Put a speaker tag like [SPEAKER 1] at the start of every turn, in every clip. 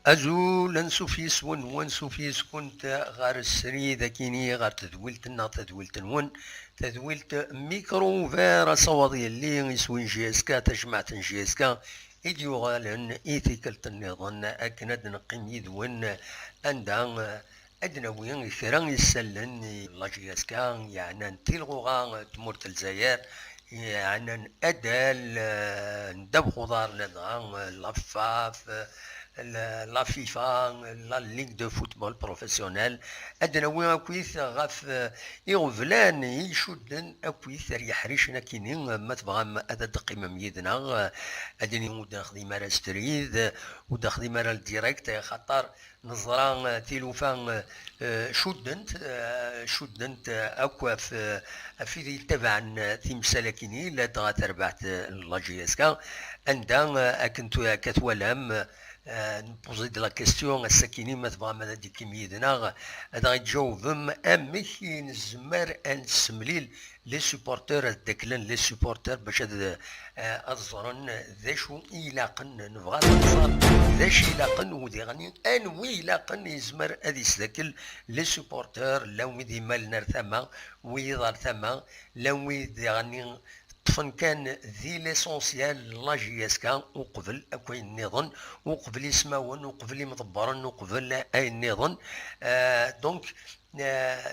[SPEAKER 1] أزول نسوفيس ونسوفيس كنت غار السري ذاكيني غار تدويلتنا تدويلتنون تدويلت ميكرو فيرا صوادي اللي يسوي جيسكا تجمعت جيسكا إديو غالن إيثيكال النظام أكند نقيم يدون أندا أدنوين كران يسلن لاجيسكا يعني نتيلغوغا تمورت الجزائر يعني أدال ندب خضار لدغا لفاف لا فيفا لا ليغ دو فوتبول بروفيسيونيل ادنا وين اكويث غاف يغفلان يشدن اكويث ريح ريشنا كينين ما تبغى هذا دقيمه ميدنا ادني ود نخدم على ستريد ود نخدم على الديريكت خاطر نظران تيلوفان شدنت اكوا في تبع تيمسالكيني لا تربعت لاجيسكا عندها كنت كتولم نبوزي دي لا كيستيون الساكنين ما تبغى ماذا دي كيميدنا هذا يتجاوبهم امك نزمر نسمليل لي سوبورتور داكلن لي سوبورتور باش الزرن ذا شو يلاقن نبغى نظر ذا شي يلاقن ودي غني انوي يلاقن يزمر هذه سداكل لي سوبورتور لو دي مال نار ثما ويضار ثما لو دي غني طفن كان ذي ليسونسيال لا جي اس كا وقبل اكوي النظن وقبل يسماون وقبل يمضبرن وقبل اي النظن دونك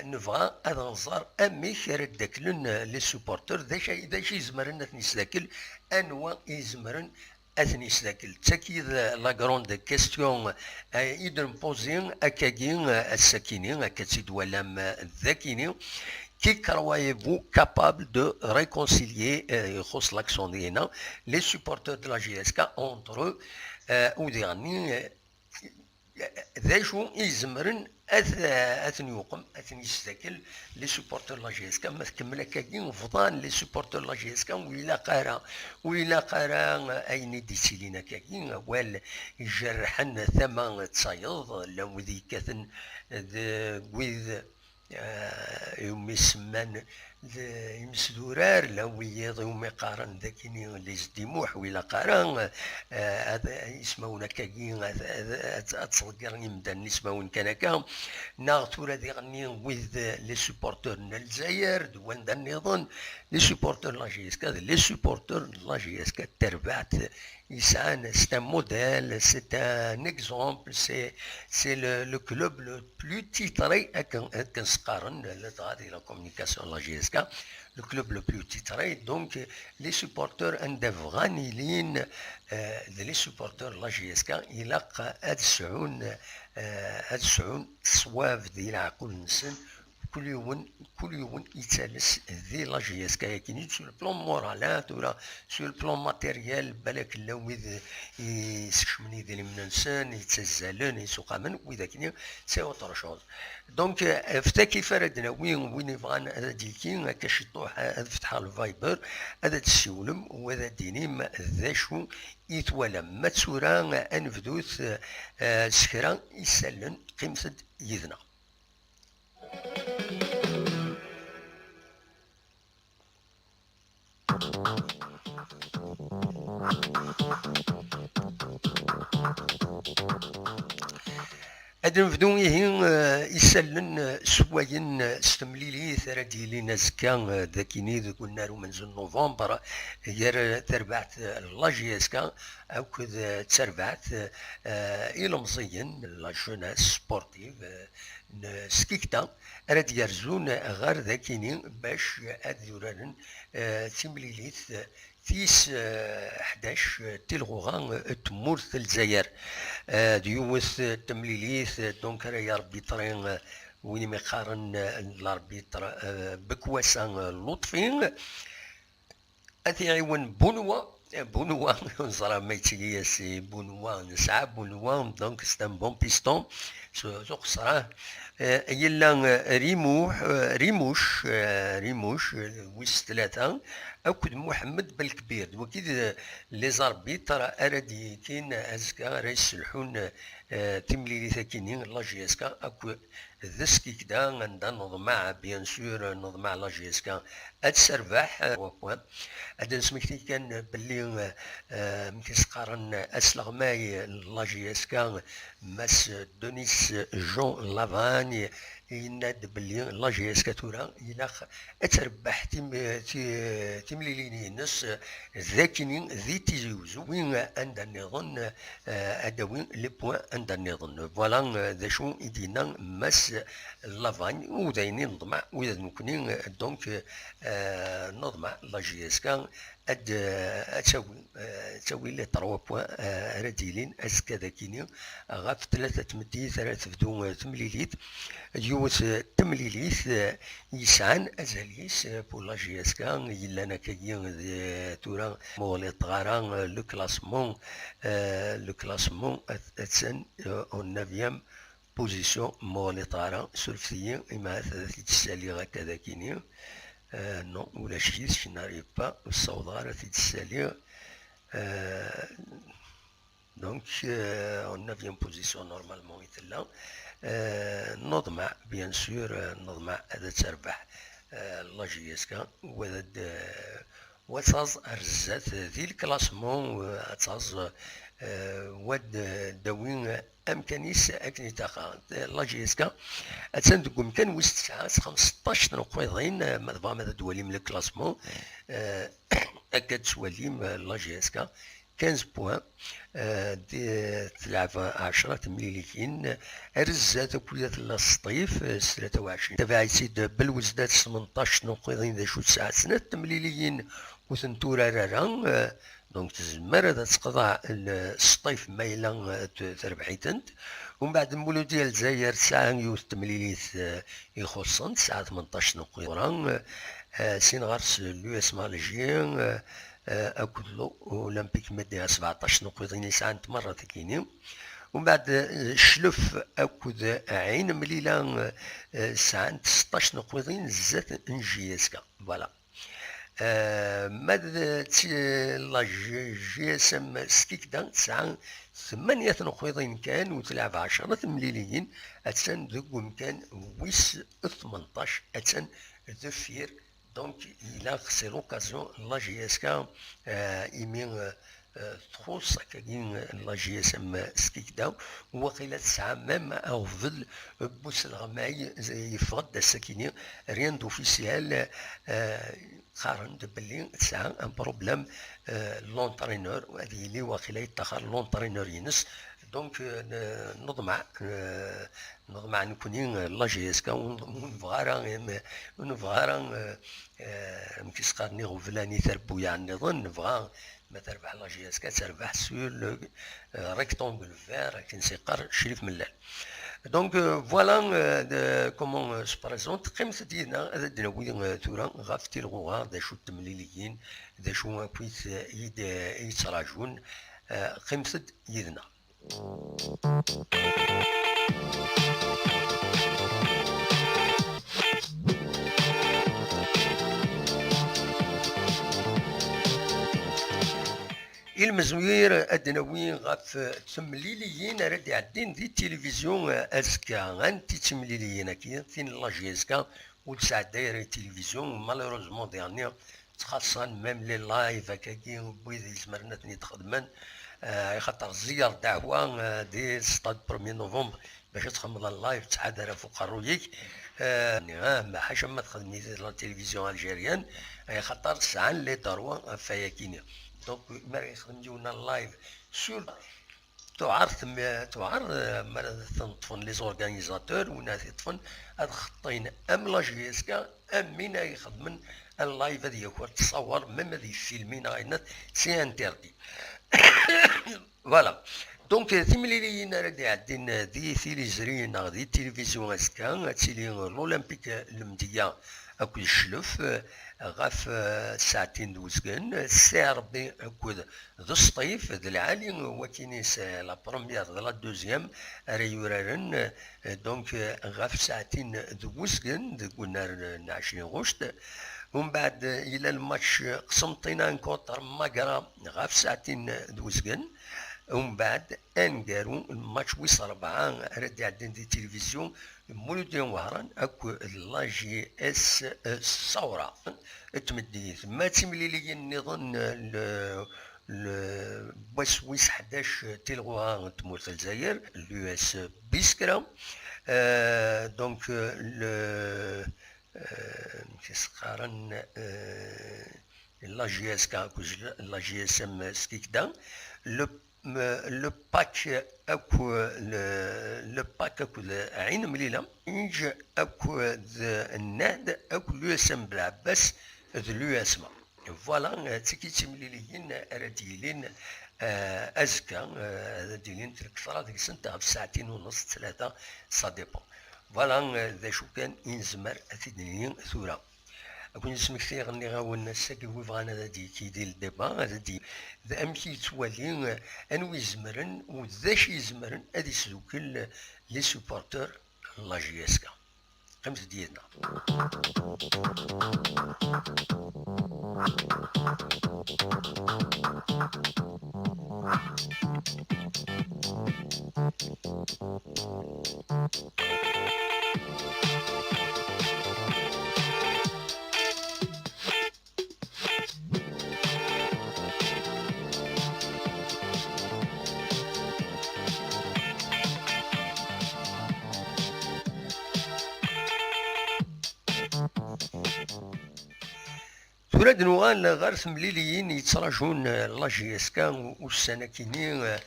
[SPEAKER 1] نبغى هذا نزار امي رد داكلن لي سوبورتور ذا شي يزمرن نسداكل انوا يزمرن اثني سداكل تاكيد لا غروند كيستيون يدر بوزين اكاكين الساكينين اكاتسيد ولام الذاكينين qui croyez-vous capable de réconcilier l'action les supporters de la GSK entre eux ou dernier ذا شو يزمرن اثني يوقم اثني يستاكل لي سوبورتور لا جي اس كا ما تكمل هكاكي فضان لي سوبورتور لا جي اس كا ويلا قارا اين ديسيلينا كاكي وال يجرحن ثما تصايض لو ذي كاثن ويذ يومي سمان يمسدورار لو يومي قارن ذاكيني لي زديموح ولا قارن هذا يسمونا كاين تصدقني مدان يسمون كنكا ناغتورا دي غني ويز لي سوبورتور الجزائر دوان دا النظام لي سوبورتور لا جي اس كا لي سوبورتور لا جي اس كا تربعت يسعان سي ان موديل سي ان اكزومبل سي لو كلوب لو بلو تيتري كنسقارن غادي لا كومونيكاسيون لا جي اس كا le club le plus titré, donc les supporters indévranilين les supporters la GSK يلاقى هاد السعون صواف ديال عقول نسن كل يوم يتالس ذي لا جي اس كا كاين سو البلون مورالات ولا سو البلون ماتيريال بالك لويد يسكشمني ديال منسان يتزالن يسوقامن وإذا كاين سي اوتر شوز دونك فتا كيف ردنا وين يبغى هذا ديكين كشطوح هذا فتح الفايبر هذا تسولم وهذا دينيم ذا شو يتولم ماتسورا انفدوث سكرا يسلن قيمة يذنا هذا نبدو يسلن سواين ستمليلي ثرا ديالي نازكا ذاكيني ذوك النار منزل نوفمبر هي تربعت لا جي اس كا او كذا تربعت إلمزيين لا جوناس سبورتيف سكيكتا راد يرزون غير ذاكيني باش اديوران تمليليت تيس 11 تلغوغا تمورث الجزائر ديوث تمليليث دونك راهي ربيطرين وين ما يقارن الاربيطر بكواسان لطفي اثيعون بونوا نزرا ميتيا سي بونوا نسعى بونوا دونك سي ان بون بيستون سو قصراه يلا ريموش ويس ثلاثة أكد محمد بالكبير وكيد لي زاربيتر أرادي كاين أزكا راه يسلحون تمليلي ثاكينين لا جي اسكا أكو ذسكي كدا عندنا نضمع بيان سور نضمع لا جي اس كا اتسربح وبوان هذا نسميكتي كان باللي مكيس قارن اسلغماي لا جي اس كا ماس دونيس جون لافاني يناد باللي لا جي اس كاتورا الى اتربح تمليليني نص ذاكني ذي تيزوزو وين عندنا نظن ادوين لي بوان عندنا نظن فوالا ذا شو يدينا ماس لافاني ودايني نضمع واذا نكوني دونك نضمع لا جي اس كا تساوي لي 3 بوان رديلين اسكا ذاكيني غاف 3 تمدي 3 بدون تمليليت يوت تمليليت يسعن ازاليس بو لا جي اس كا يلا انا كاين تورا مولي طغارا لو كلاسمون اتسن اون 9 بوزيسيون مولي طغارا سولفتيين اما تسالي هكذا كيني non, ou la schiste, je n'arrive pas à savoir à salir. Donc, en 9e position, normalement, il était là. نضمع bien sûr نضمع هذا تربح لا جي اس كا وتاز رزات ذي الكلاسمون تاز ود دوين امكانيس اكني تاخا لا جي اس كا اتسندكم كان وسط ساعات 15 نقيضين مذبا ماذا دوالي من الكلاسمون اكاد سواليم لا جي اس كا 15 بوان تلعب 10 تمليليين رزات كليات السطيف 23 تبع سيد بالوزدات 18 نقيضين ذا شو ساعات سنة تمليليين وثنتورا رارا دونك تزمر هذا تقضى السطيف مايلا تربعيتنت ومن بعد مولو ديال الجزائر ساعة يوث تمليليت يخصن ساعة 18 نقيضان سينغارس اليو اس مالجين اكدلو اولمبيك مديها 17 نقيضين ساعة مرة تكيني ومن بعد شلف اكد عين مليلا ساعة 16 نقيضين زات نجيسكا فوالا ماذا لا جي اس ام ستيك دا تسعة 8 نقيضين كان وتلعب 10 مليليين اتسن ذو كان ويس 18 اتسن ذفير دونك الى سي لوكازيون لا جي اس كا يمين تخص كاين لا جي اس ام ستيك دا وقيله تسعة ميم اوفل بوس الغماي يفقد السكينه ريان دوفيسيال قارن باللي تسعة ان بروبليم لونترينور وهذه اللي واقيلا يتاخر لونترينور ينس دونك نضمع نكونين لا جي اس كا ونبغى مكيس قارني غفلاني تربو يعني نظن نبغى ما تربح لا جي اس كا تربح سور ريكتونغل فير كنسيقر شريف ملال دونك فوالا كومون سو بريزونت قيمة ديالنا هذا دناوي تورا غافتي الغوغا دا شو التمليليين دا شو كويت يتراجون قيمة ديالنا المزوير ادناوي غاف تمليليين راه يعدين دي التلفزيون ازكا غانتي تمليليين كاين ثين لا جي اسكا وتسع داير التلفزيون مالوروزمون ديرنيير خاصة ميم لي لايف هكاكي بويدي زمرناتني تخدمن خاطر زيار دعوة دي ستاد 1 نوفمبر باش تخمض اللايف تسعة دايره فوق الرويك ما حاجه ما تخدمي لا التلفزيون الجيريان خاطر ساعه لي دروا فياكيني دونك ما يخدم ديونا اللايف سور تعرض مرة تنطفن لي زورغانيزاتور وناس يطفن هاد خطين ام لا جي اس كا ام مين يخدمن اللايف هذا يكون تصور ميم هذه فيلمين عينات سي انتردي فوالا دونك ثمليليين راه عندنا دي تيليزرين دي التلفزيون اسكا تيلي الاولمبيك المديه اكو الشلف غاف ساعتين دوزكن سي ربي اكو ذو الصيف ذو العالي وكينيس لا بروميير ذو لا دوزيام راه يورارن دونك غاف ساعتين دوزكن دو نهار 20 غشت ومن بعد الى الماتش قسمطينا نكوطر ماكرا غاف ساعتين دوزكن ومن بعد انقارو الماتش ويص 4 راه يعدن دي التلفزيون مولودين وهران اكو لا جي اس الثوره تمدي ثم تملي لي النظام باش ويس 11 تلغوها تموت الجزائر اليو اس بيسكرا دونك كيسقارن لا جي اس كا لا جي اس ام سكيكدا لو باك اكو لو باك اكو عين مليله يجي اكو الناد اكو اليو اس ام بالعباس اليو اس ام فوالا تيكي مليليين راديلين ازكى راديلين الكثره ديك السنه في ساعتين ونص 3 سا ديبون فوالا ذا شو كان ينزمر اتدنيين ثوره أكون اسمك ثير غني غاون الساكي ويبغانا ذا دي كيدير الديبا ذا دي ذا أمشي توالي أنو يزمرن وذاش يزمرن أدي يسلوكل لي سوبورتور لا جي اس كا خمس ديالنا ولاد نوال غير ثمليليين يتراجون لا جي اس كا والسنه كيني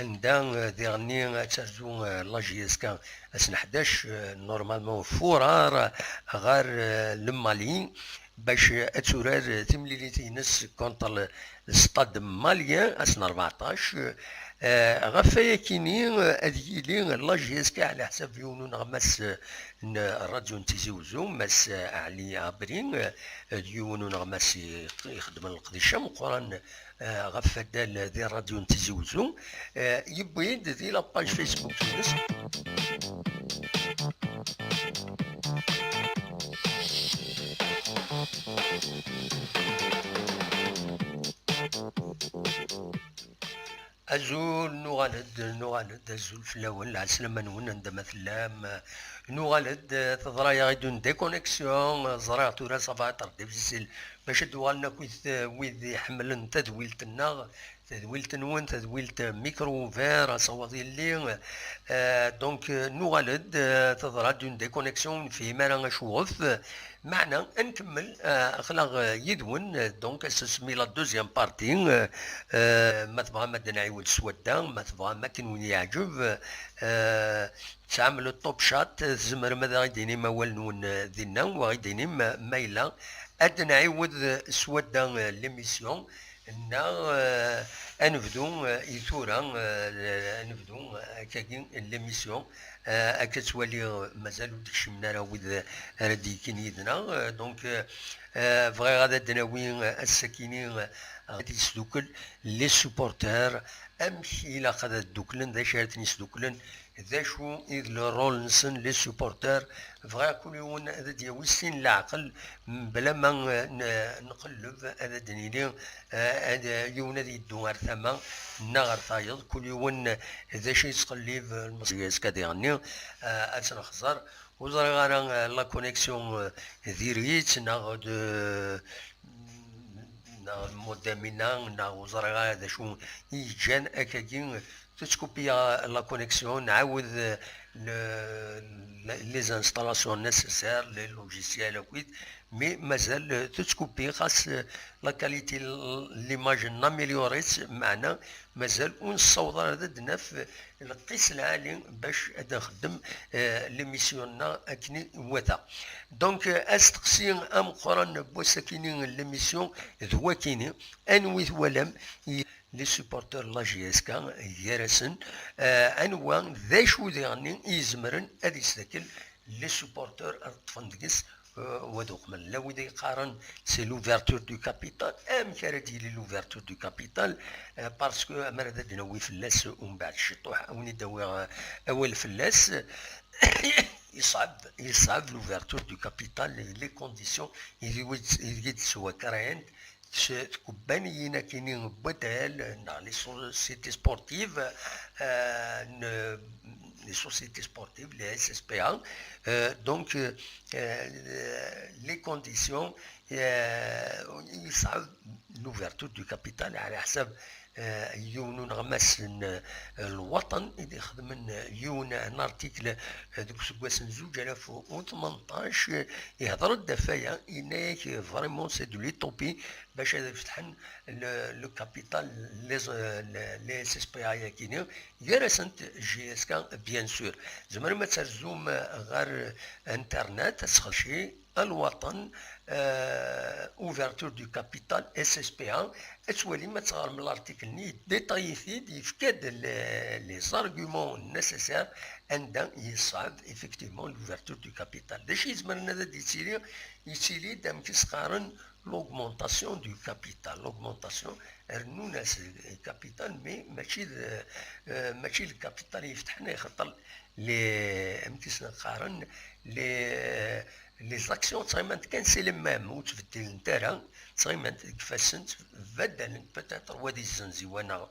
[SPEAKER 1] عندها ديرني ترجو لا جي اس كا سنه 11 نورمالمون فورار غير المالي باش اتورار تمليلي تينس كونتر الستاد ماليان اسن 14 غفايا كيني اديلي لا جي اس كا على حساب يونون غمس الراديو نتيزوزو ماس علي عابرين يونون غمس يخدم القديشه مقران غفا دال دي الراديو نتيزوزو يبويد دي لاباج فيسبوك تونس أزول نغالد أزول في الأول عسلامة نون عندما ثلام نغالد تضرا غيدون ديكونيكسيون زرا تورا صفا تردي في باش دوالنا ويذ يحملن تدويلتنا تدويلت نون تدويلت ميكرو فير صواتي اللي دونك نغالد تضرا دون ديكونيكسيون في مانا شوف معنا نكمل خلاغ يدون دونك اسمي لا دوزيام بارتي ما تبغى ما نعيود سودا ما تبغى ما كنون يعجب تعمل الطوب شات زمر ماذا غيديني ما والنون دينا وغيديني مايلا اد نعيود سودا ليميسيون نبدو يثورا نبدو كاين ليميسيون كتولي مازالو داكشي من راه وذ ردي كاين يدنا دونك فغي غادا دناوين الساكنين غادي يسدوكل لي سوبورتير امشي الى خدا دوكلن ذا شارتني سدوكلن ذا شو إذ الرول نسن لي سوبورتير فغا كل يوم هذا ديوسين العقل بلا ما نقلب هذا دنيلي هذا يوم هذا يدو غير ثما نغير ثايض كل يوم ذا شي تقلب المصريات كديرني اتنخزر وزرا غير لا كونيكسيون ديريت ناخد مودامينا ناوزرا هذا شو يجان اكاكين تسكوبي لا كونيكسيون نعاود لي انستالاسيون نيسيسير لي لوجيسيال وكيت مي مازال تسكوبي خاص لا كاليتي ليماج ناميليوريت معنا مازال ونصوت هذا دناف القيس العالي باش نخدم ليميسيوننا اكني وتا دونك استقسي ام قران بوساكينين ليميسيون ذوا كيني انوي ولم لي سوبورتور لا جي اس كا يرسن انوا ذا شو ديرني يزمرن ادي يستكل لي سوبورتور طفندقس ودوق من لا ودي يقارن سي لوفيرتور دو كابيتال ام كاردي لي لوفيرتور دو كابيتال باسكو مرة دنوي فلاس ومن بعد الشطوح وني داوي اول فلاس يصعب لوفيرتور دو كابيتال لي كونديسيون يجي سوا كراين تكبانيين كاينين بدل لي سوسيتي سبورتيف les sociétés sportives, les SSPA. Donc, les conditions, يصعب l'ouverture du capital على حسب يونون غمس الوطن إذا يخدم يون ان ارتيكل دوك سكواس زوج 2018 يهضر الدفايا إناك فريمون سي دو ليتوبي باش هذا يفتحن لو كابيتال لي اس اس بي اي كاينين يرسنت جي اس كا بيان سور زعما ما ترزوم غير انترنت تسخشي الوطن اوفرتور دو كابيتال اس اس بي ان تولي ما تغار من الارتيكل ني ديتاي فيد يفكاد لي زارغومون نيسيسير عندما يصعب افكتيفمون لوفرتور دو كابيتال داكشي زعما هذا يتيلي دام كيسقارن l'augmentation du capital. L'augmentation, nous le capital, mais ماشي الكابيتال يفتحنا يخطر les actions تقريبا كان سي لي ميم وتبدل نتاعها تقريبا كيفاش بدل بتاتر وادي الزنزوانه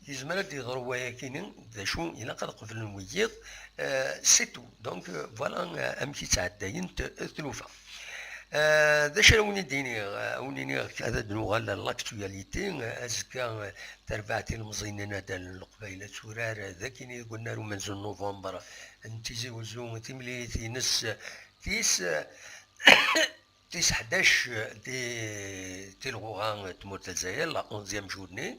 [SPEAKER 1] يزمر يضروا ويا كاينين شو الا قد قبل نويض سي تو دونك فوالا امشي تعداين ثلوفه ذا شنو وني هذا دنوغا لاكتواليتي ازكا تربعتي المزينين هذا القبيله سورار ذاك قلنا له من نوفمبر انتيزي وزوم تملي تينس تيس 11 دي الغوغان تموت الجزائر لا 11 جورني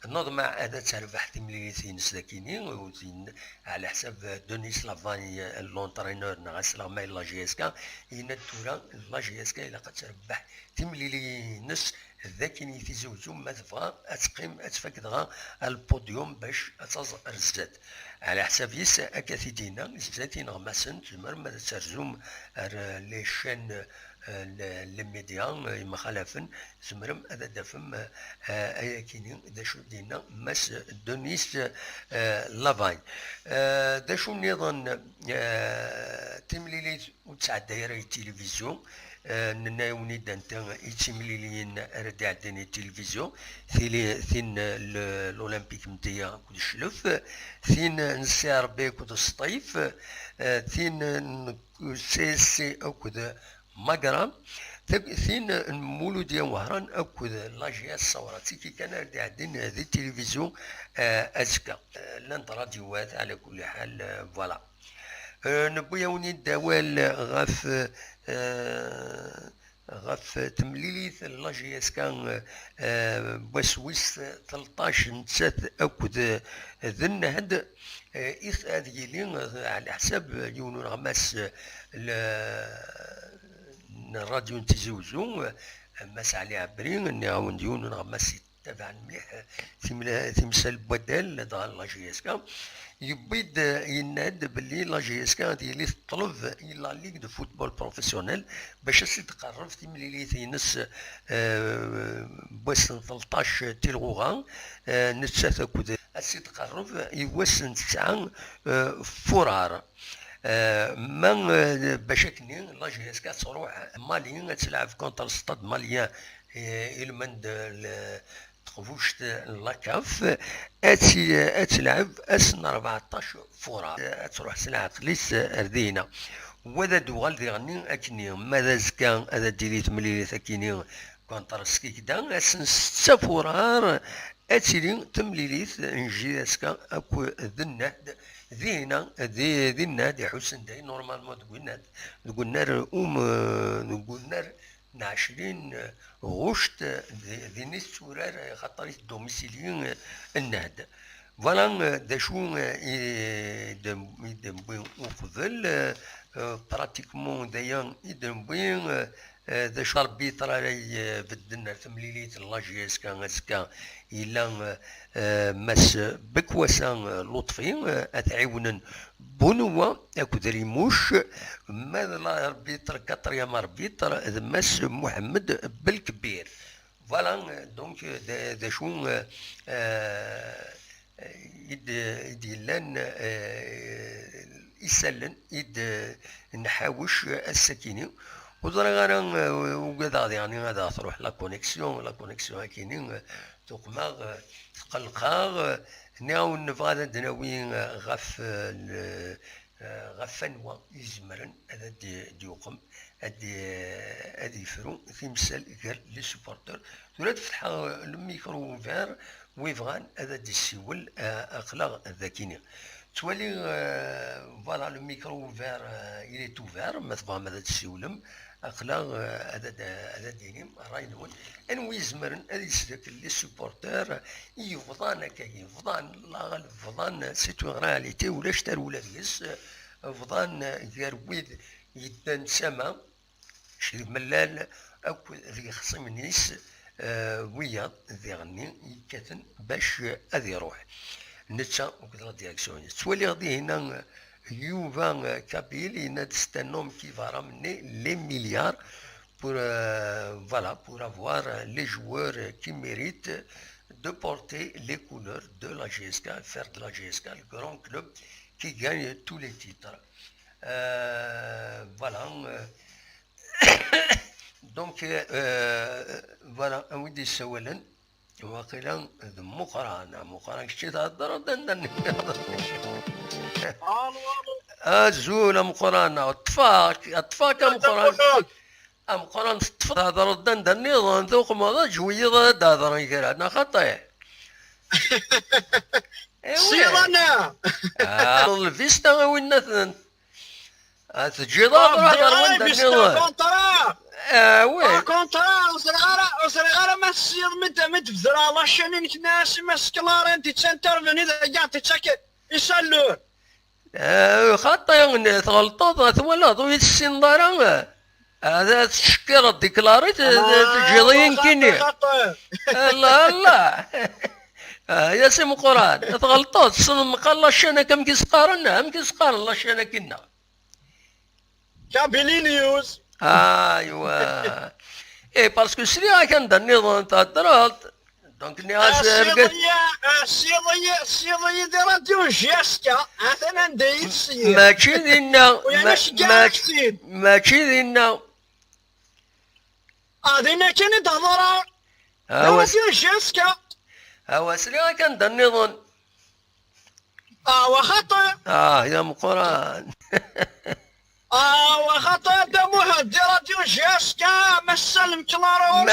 [SPEAKER 1] نظم هذا تربح تمليتين ساكنين على حساب دونيس لافاني لونترينور ناس لا ماي لا جي اس كا ينتورا لا جي اس كا الا قد تربح تملينس ذاكني في زوجو ما تبغى تقيم تفكدغا البوديوم باش تزرزات على حساب يس اكاثيدينا زاتين غماسن تمر ما ترزوم لي شين لي ميديا مخالفن زمرم هذا دفم ايا كاينين دا شو دينا ماس دونيس لافاي دا شو نظن تمليلي وتسعد دايره التلفزيون نناوني دانتا يتمليلين رد عندنا التلفزيون ثين الاولمبيك نتايا كود الشلف ثين نسي ربي كود الصطيف ثين سي او كود مقرا ثين مولوديا وهران اكد لاجيا الصوراتي كي كان عندنا هذه التلفزيون ازكى لانت راديوات على كل حال فوالا نبويا وني الدوال غاف تمليليث لاجياس كان بوسويس 13 نسات اكد ذن هاد إث هذه لين على حساب يونون غماس الراديو نتزوزو ماس علي عبرين نعاون ديون نغمس تبع مليح تمثال بدل دار لا جي اس كا يبيد يناد باللي لا جي اس كا ديالي تطلب الى ليغ دو فوتبول بروفيسيونيل باش تقرب تملي تينس بوس 13 تيلغوغان نتساثا كود تقرب يوسن 9 فرار من باش كني لا جي اس كا تروح مالين تلعب كونتر ستاد ماليان المند تخفوش لاكاف اتلعب اسن 14 فرا تروح تلعب ليس اردينا وذا دوغال ديغني اكني ماذا زكا هذا ديليت ملي ثكيني كونتر سكيك دا اسن 6 فرار اتيلي تمليليث نجي اسكا اكو ذناد ذينا ذي النادي حسن داي نورمالمون تقول نار نقول نار 20 غشت ذي نيس سورار خاطر الدوميسيليون الناد فوالا دا شو يدمبوين وقبل براتيكمون دايا يدمبوين ذا شربي تراي بدنا تمليليت لاجيس كان اسكا الى مس بكواسان لطفي اتعاونن بنوة اكو دريموش ماذا لا ربيتر كاتريام ربيتر مس محمد بالكبير فوالا دونك دا شو يدلان يسلن نحاوش السكيني وزرا انا وكذا يعني هذا تروح لا كونيكسيون كاينين تقماغ تقلقاغ ناو نبغى ندناوي غف فنوا يزمرن هذا ديوقم هادي يفرو في مثال غير لي سوبورتور ولا تفتح الميكرو فير ويفغان هذا دي السيول اقلاغ ذاكيني تولي فوالا لو ميكرو فير الي تو فير ما تبغى هذا السيولم اقلاغ هذا ديني راي نقول انو يزمرن هذا يسلك لي سوبورتور يفضان كاين يفضان لا غالب فضان سيتو راليتي ولا شتر ولا ديس فضان غير ويد يدان سما شريف ملال اكو ذي خصم نيس ويا ذي غني يكاتن باش هذي يروح نتا وكذا ديريكسيون تولي غادي هنا يوفا كابيل هنا تستنوم كيف راه مني لي مليار pour voilà pour avoir les joueurs qui méritent de porter les couleurs de la GSK, faire de la GSK le grand club qui gagne tous les titres. Voilà. Donc voilà ودي سوالن واقيلا مقارنة كشتي تهضر زول مقارنة طفاك مقارنة مقارنة طفا هضر دندني ذوق ما جويض هضر يقرا انا خطي
[SPEAKER 2] سيرنا
[SPEAKER 1] الفيستا وين تجي هضر
[SPEAKER 2] كونترا
[SPEAKER 1] وي
[SPEAKER 2] كونترا وصغيرة ما السيد مت بزرا الله شانين ناس مسكلار انت تسنترفني اذا قاعد تشكي يسلون
[SPEAKER 1] خطي تغلطات ولا ضوي السندارة هذا تشكر الديكلاريت تجي يمكنني لا يا سي قران تغلطات صنم قال شانا كم كيسقارنا ام كيسقار الله شانا كنا
[SPEAKER 2] كابيلي نيوز
[SPEAKER 1] ايوا اي باسكو سري كان النظام تاع الدرات دونك ناس
[SPEAKER 2] السيضية دي راديو جاسكا انا ندير السيد
[SPEAKER 1] ماشي دينا
[SPEAKER 2] ماشي
[SPEAKER 1] دينا
[SPEAKER 2] هذينا كانت هضرة راديو جاسكا
[SPEAKER 1] هو سري كان النظام
[SPEAKER 2] وخطأ
[SPEAKER 1] يا مقران
[SPEAKER 2] وخطأ دموها دي راديو جاسكا مسلم كلارو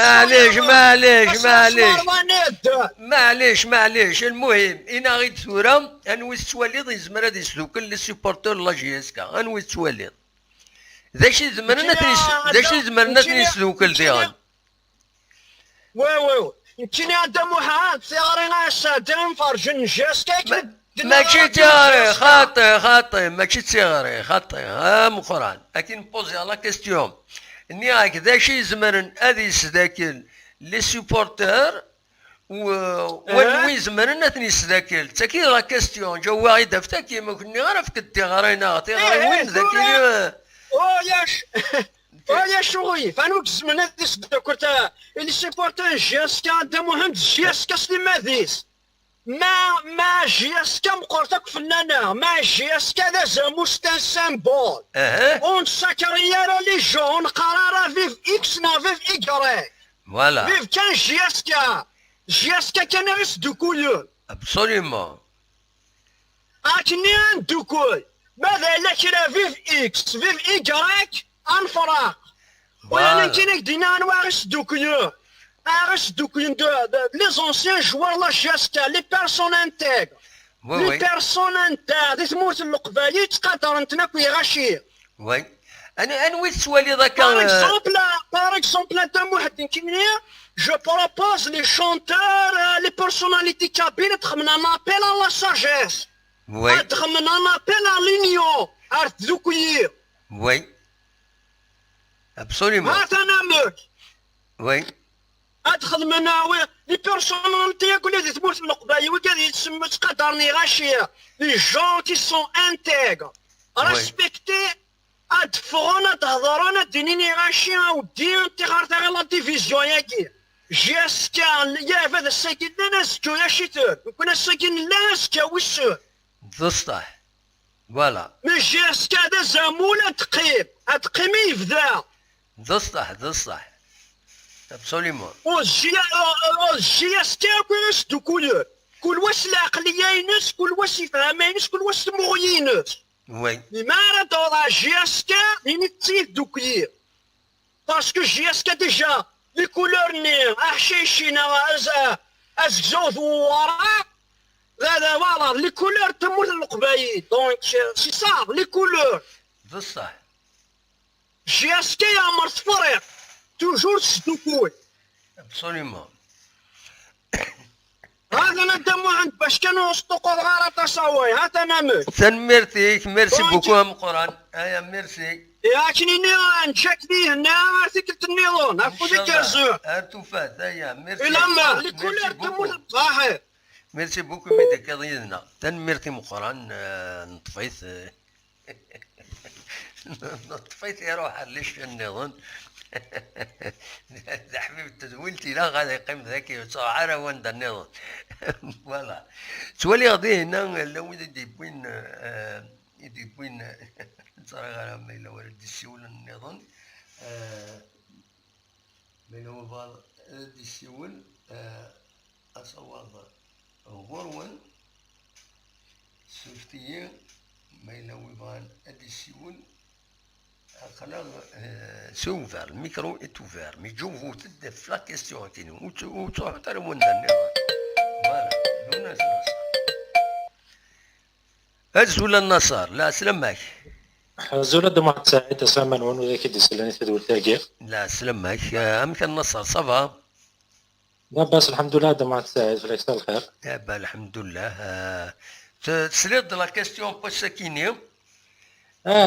[SPEAKER 1] معليش المهم انا غير ثورة انوي توليض يزمر هذا يسلوك لي سوبورتور لا جيسكا انوي توليض داكشي زمرنا تنسلوك لديغان
[SPEAKER 2] وي يمكن دموها صغارين السادين فرجن جاسكا
[SPEAKER 1] ماشي تيغري خاطي ماشي تيغري خاطي مقران لكن بوزي لا كيستيون اني هكذا شي زمرن هذه يسداكل لي سوبورتور وين زمرن اثني يسداكل تاكي لا كيستيون جا واحد دافتا كيما كنا غير في التيغرينا تيغري وين ذاك
[SPEAKER 2] ياش شوي فانوك زمن هذه يسداكل لي سوبورتور جاسكا دموهم جاسكا سليماديس ما جياسكا مقرتك فنانة ما جياسكا ذا زاموس تان سامبول اون ساكريارا لي جون قرارا فيف اكس نا فيف ايكري
[SPEAKER 1] فوالا
[SPEAKER 2] فيف كان جياسكا كان غير دوكول
[SPEAKER 1] ابسوليومون
[SPEAKER 2] اكني دوكول ماذا الا كرا فيف اكس فيف ايكريك انفراق وانا كاين دينا انواع غير دوكول donc les anciens joueurs la GSK les personnes intègres les personnes intègres دي تموت القبالي تقدر انت ناكل غاشي
[SPEAKER 1] وي انا ويت سوالي ذاك
[SPEAKER 2] par exemple انت واحد كيمني je propose les chanteurs les personnalités cabines تخمن un appel à la sagesse تخمن un appel à l'union عرفت ذوكير
[SPEAKER 1] وي absolument
[SPEAKER 2] هات انا مك
[SPEAKER 1] وي
[SPEAKER 2] ادخل مناوي لي بيرسوناليتي يقول لي تموت القبايل وكذا يتسمى تقدرني غاشيه لي جون كي سون انتيغ ريسبكتي ادفغونا تهضرونا دينيني غاشيه ودي انت غارت غير لا ديفيزيون ياكي جاسكا يا هذا الساكن ناس كو يا شيتور كنا ساكن ناس كاوسو
[SPEAKER 1] بصح فوالا
[SPEAKER 2] مي جاسكا هذا زامولا تقيم تقيمي يفدا
[SPEAKER 1] ذا الصح ذا الصح ابسوليمون.
[SPEAKER 2] الجي اس كي واش دو كولور كل واش العقليه ينس كل واش يفهم ينس كل واش تمو ينس.
[SPEAKER 1] وي
[SPEAKER 2] لماذا دور جي اس كي ينتي دو كلير باسكو جي اس كي ديجا لي كولور ني حشيشينا از زوج وراء هذا فوالا لي كولور تمول القبايل دونك سي صا لي كولور
[SPEAKER 1] ذا الصح.
[SPEAKER 2] جي اس كي يا مرت فريق توجور تسدوكوي
[SPEAKER 1] ابسوليمون.
[SPEAKER 2] هذا ندمو عند باش كانوا يصدقوا غارة تصاوي هذا نمت
[SPEAKER 1] تنمرتيك ميرسي بوكو ام قران ايا ميرسي.
[SPEAKER 2] ياكني نجاك ليه هنا ارتكلت النظام هاكو ديك الزوع
[SPEAKER 1] ارتفات ايا ميرسي.
[SPEAKER 2] لما لي كولور تمول صحيح.
[SPEAKER 1] ميرسي بوكو ميدك قضيتنا تنمرتي مقران نطفيت نطفيت يا روح ليش النظام. يا حبيبي تزولتي لا غادي يقيم ذاك صعرة وند النظام. فوالا سوالي غادي هنا لو يدي بوين صراحة ما إلا ولد السيول النظام ما إلا بعض السيول أصوات غرون سوفتية ما إلا ويبغان السيول خلاص سوفر الميكرو est ouvert mais je vous تدف la question كينو وتروح ترمون النظام. فوالا دون نصر أزول النصر لا سلمك.
[SPEAKER 3] زول دمعت ساعد سامن ونو ذاك دي سلاني تدول تاقير.
[SPEAKER 1] لا سلمك أمك النصر صفا.
[SPEAKER 3] لا بس الحمد لله دمعت ساعد فليك الخير.
[SPEAKER 1] با الحمد لله. تسلط لا كيستيون بوساكيني.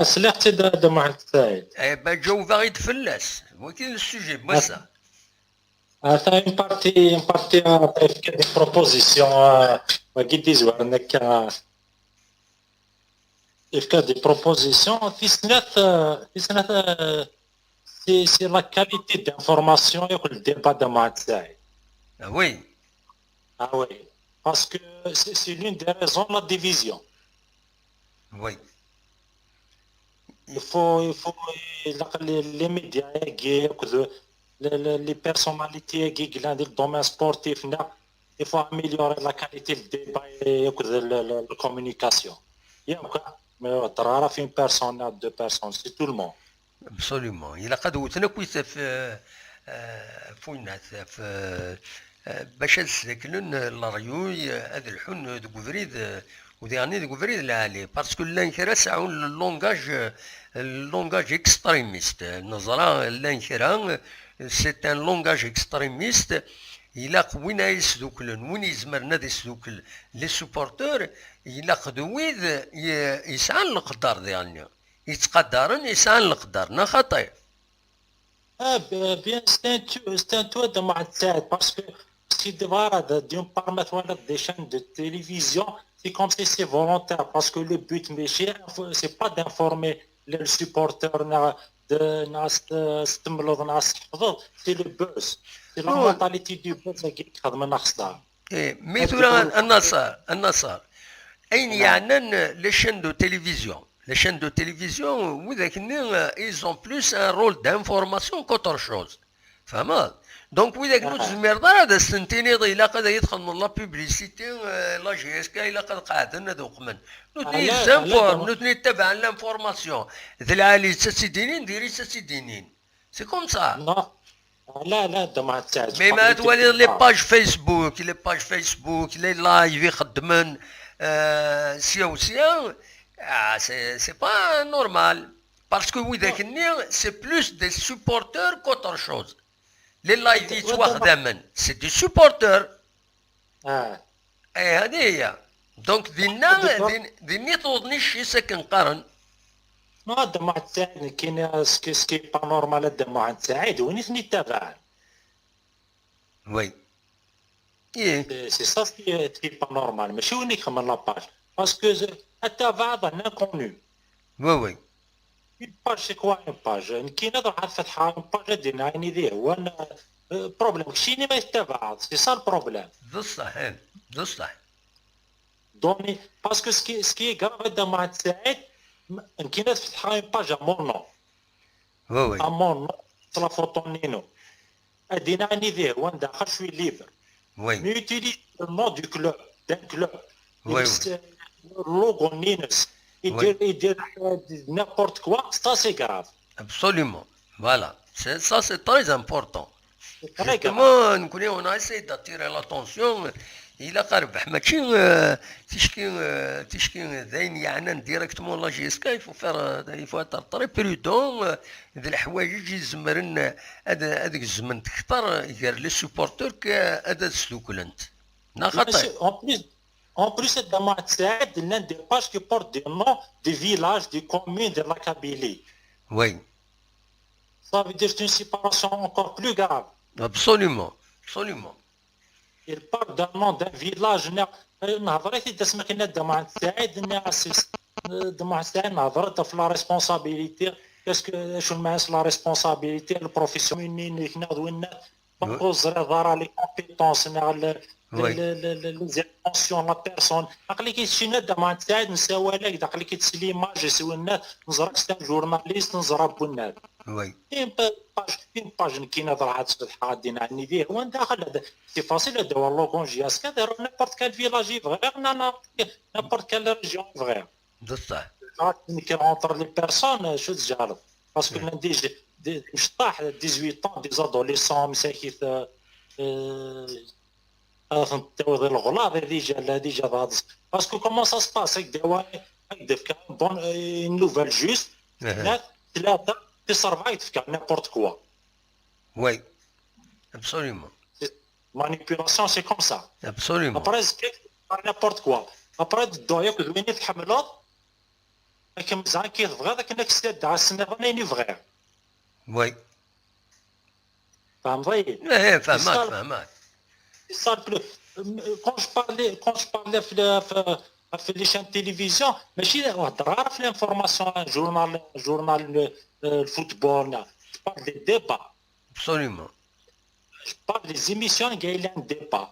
[SPEAKER 3] سلحتي دمعت ساعد.
[SPEAKER 1] با جو فاغي تفلس ولكن السوجي بوسا.
[SPEAKER 3] تا une partie avec des propositions وكيدي زوارنك إفكار دي بروبوزيسيون في سنة سي لا كاليتي دانفورماسيون يقول الديبا دمعت ساعد.
[SPEAKER 1] وي.
[SPEAKER 3] وي باسكو سي لون دي ريزون لا ديفيزيون.
[SPEAKER 1] وي.
[SPEAKER 3] il faut les médias les personnalités qui dans le domaine sportif il faut améliorer la qualité du débat et la communication. Mais ترى في une personne à deux personnes c'est tout le monde.
[SPEAKER 1] Absolument. Il a قد وتنكويت في فوينات في باش نسلكلن الريوي هذا الحن دكوفريد وديعني دكوفريد العالي باسكو لانكرا ساعون اللونغاج اكستريميست النظرة لانكرا سي ان لونغاج اكستريميست إلا وين يسدوكلن وين يزمرنا يسدوكل لي سوبورتور إلا قدويد يسعى القدر ديالنا يتقدرن يسعى القدر خطير.
[SPEAKER 3] bien c'est un tout de Matsad parce que si d'une part maintenant des chaînes de télévision c'est comme si c'est volontaire parce que le but c'est pas d'informer les supporters c'est le buzz c'est la mentalité du buzz qui خدمة نخصها.
[SPEAKER 1] مثلا النصر أين يعني les chaînes de télévision. Les chaînes de télévision, ils ont plus un rôle d'information qu'autre chose. فهمت؟ Donc nous تزمير هذا السنتيني إلا قد يدخل من لا بوبليسيتي لا جي اس كا إلا قد قاعدنا ذوق من نوتني نتبع لانفورماسيون ذي العالي تسيدينين ديري تسيدينين سي كوم سا.
[SPEAKER 3] لا دمعت ساعد
[SPEAKER 1] مي ما تولي لي باج فيسبوك لي لايف يخدمن سياو c'est pas normal parce que c'est plus des supporters qu'autre chose. Les lives c'est des supporters. هذه هي دونك دينا توضنيش يسكن قرن.
[SPEAKER 3] ما دمعت ساعد كاين سكي با نورمال دمعت ساعد وين نتابع.
[SPEAKER 1] وي.
[SPEAKER 3] سي سا سكي با نورمال ماشي وين يخمم لاباج باسكو حتى بعض انا كونو.
[SPEAKER 1] وي.
[SPEAKER 3] باج سي كوا اون باج كاين هذا واحد فتحه اون باج دينا يعني ذي هو بروبليم شيني ما يتبع سي سا البروبليم.
[SPEAKER 1] بصح
[SPEAKER 3] دوني باسكو سكي غراف دمعت ساعد كاين تفتح اون باج ا مون نو.
[SPEAKER 1] وي.
[SPEAKER 3] ا مون نو la photo Nino. Adina Nidé, Wanda, je suis libre.
[SPEAKER 1] Oui,
[SPEAKER 3] Mais utilise le nom du club, d'un club.
[SPEAKER 1] Oui,
[SPEAKER 3] Le logo Ninos. Il
[SPEAKER 1] Oui.
[SPEAKER 3] dit n'importe quoi, ça c'est grave.
[SPEAKER 1] absolument. Voilà. Ça, c'est très important.
[SPEAKER 3] C'est très grave.
[SPEAKER 1] Justement, on a essayé d'attirer l'attention. Il a قربح ماشي تشكي ذين يعنن ديريكتومون لا جي اس كا il faut être très prudent هاد الحوايج يجي زمرن هذاك الزمن تختار يدير لي سوبورتور هذا السلوكلنت نا خطير.
[SPEAKER 3] En plus, c'est dans l'un des pages qui porte des noms des villages, des communes de la Kabylie.
[SPEAKER 1] Oui,
[SPEAKER 3] Ça veut dire que c'est une séparation encore plus grave.
[SPEAKER 1] absolument, absolument.
[SPEAKER 3] Il parle d'un nom d'un village. نهضرت تسمع كنا دمع سعيد دمع سعيد نهضرت في لا ريسبونسابيليتي اسكو شو المعنى لا ريسبونسابيليتي البروفيسيونيل كنا دوينا بوز دارا لي كومبيتونس لي زيمونسيون لا بيرسون عقلي كيتشينا دمع سعيد نساوى لك داخل كيتسلي ماج سوينا نزرك ستا جورناليست نزرا بنات
[SPEAKER 1] Oui,
[SPEAKER 3] une page qui n'a pas de حادين عني فيه وين داخل هذا سي فاصيل هذا والله كونجياس كداروا نابورت كال فيلاج فغير نابورت كال ريجيون فغير
[SPEAKER 1] بصح.
[SPEAKER 3] كي رونتر لي بيرسون شو تجارب باسكو نديج مش طاح 18 طون دي زادوليسون مساكيت تاوض الغلاظ ديجا هذا باسكو كومون سا سباس هكذا هكذا بون نوفال جوست ثلاثه survive n'importe quoi.
[SPEAKER 1] Oui, absolument.
[SPEAKER 3] Manipulation, c'est comme ça.
[SPEAKER 1] Absolument.
[SPEAKER 3] Après, c'est n'importe quoi. Après, doit que دويني تحملات لكن مزال كيبغى ذاك نكسد على السنة غنيني فغير.
[SPEAKER 1] Oui.
[SPEAKER 3] فهمتي؟
[SPEAKER 1] ايه فهمك.
[SPEAKER 3] Quand je parlais في les chaînes télévision ماشي هضر في l'information journal الفوتبول je parle des débats.
[SPEAKER 1] Absolument.
[SPEAKER 3] Je parle des émissions qui ont un débat.